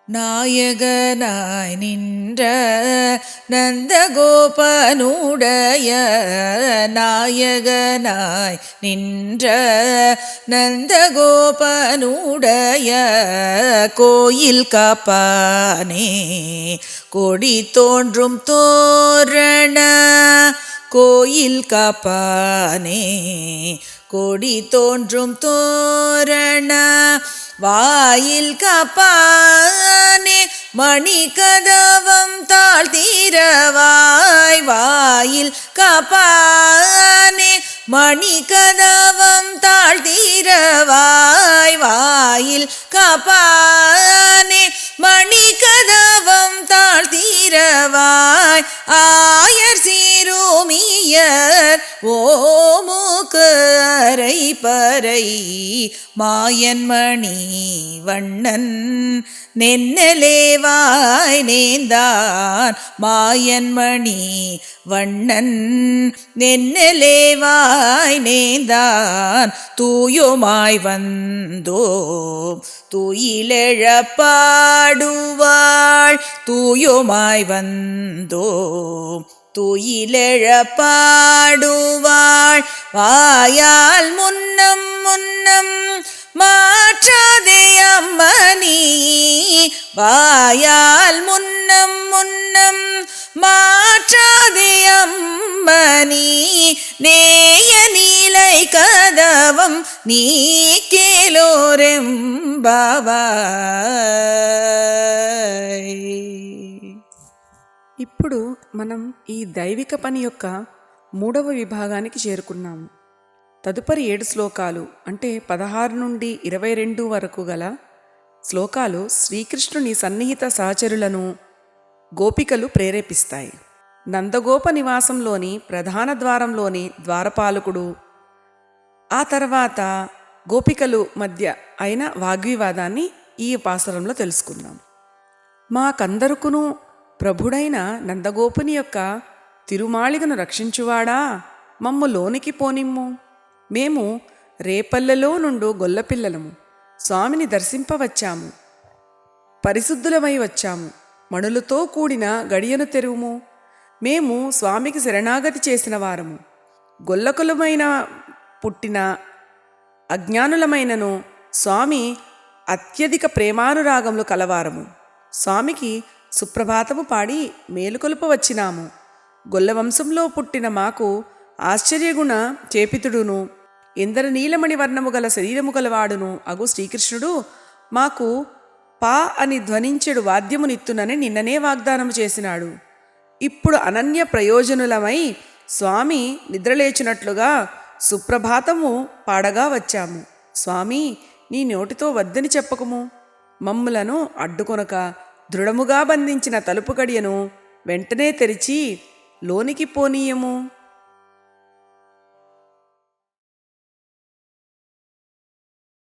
நாயகனாய் நின்ற நந்தகோபனுடைய நாயகனாய் நின்ற நந்தகோபனுடைய கோயில் காப்பானே கொடி தோன்றும் தோரண கோயில் காப்பானே கொடி தோன்றும் தோரண வாயில் காப்பானே மணி கதவம் தாழ்த்திரவாய் வாயில் காப்பானே மணி கதவம் தாழ்த்திரவாய் வாயில் காப்பானே மணி கதவம் தாழ்த்திரவாய் ஆயர் சீருமியர் ஓமுக்கு அரை பறை மாயன்மணி வண்ணன் நென்னலேவாய் நேந்தான் மாயன்மணி வண்ணன் நென்னலேவாய் நேந்தான் தூயுமாய் வந்தோம் துயிலெழப்பாடுவாள் தூயுமாய் வந்தோம் துயிலெழப்பாடுவாள் வாயால் முன்னம் முன்னம் மாற்றாதே அம்மணி வாயால் முன்னம் முன்னம் மாற்றாதே அம்மணி நேய நீலை கதவம் நீ கேలోరెంబావాయ్. ఇప్పుడు మనం ఈ దైవిక పని యొక్క 3వ విభాగానికి చేరుకున్నాము. తదుపరి 7 శ్లోకాలు అంటే 16 నుండి 22 వరకు గల శ్లోకాలు శ్రీకృష్ణుని సన్నిహిత సహచరులను గోపికలు ప్రేరేపిస్తాయి. నందగోప నివాసంలోని ప్రధాన ద్వారంలోని ద్వారపాలకుడు ఆ తర్వాత గోపికలు మధ్య అయిన వాగ్వివాదాన్ని ఈ పాసురంలో తెలుసుకుందాం. మాకందరుకును ప్రభుడైన నందగోపుని యొక్క తిరుమాళిగను రక్షించువాడా, మమ్ము లోనికి పోనిమ్ము. మేము రేపల్లెలో నుండు గొల్లపిల్లలము, స్వామిని దర్శింపవచ్చాము, పరిశుద్ధులమై వచ్చాము. మణులతో కూడిన గడియను తెరువుము. మేము స్వామికి శరణాగతి చేసిన వారము, గొల్లకులమైన పుట్టిన అజ్ఞానులమైనను స్వామి అత్యధిక ప్రేమానురాగములు కలవారము. స్వామికి సుప్రభాతము పాడి మేలుకొలుప వచ్చినాము. గొల్లవంశంలో పుట్టిన మాకు ఆశ్చర్యగుణ చేపితుడును ఇందర నీలమణి వర్ణము గల శరీరము గలవాడును అగు శ్రీకృష్ణుడు మాకు పా అని ధ్వనించెడు వాద్యమునిత్తునని నిన్ననే వాగ్దానము చేసినాడు. ఇప్పుడు అనన్య ప్రయోజనులమై స్వామి నిద్రలేచినట్లుగా సుప్రభాతము పాడగా వచ్చాము. స్వామి, నీ నోటితో వద్దని చెప్పకము. మమ్ములను అడ్డుకొనక దృఢముగా బంధించిన తలుపు గడియను వెంటనే తెరిచి లోనికి పోనీయము.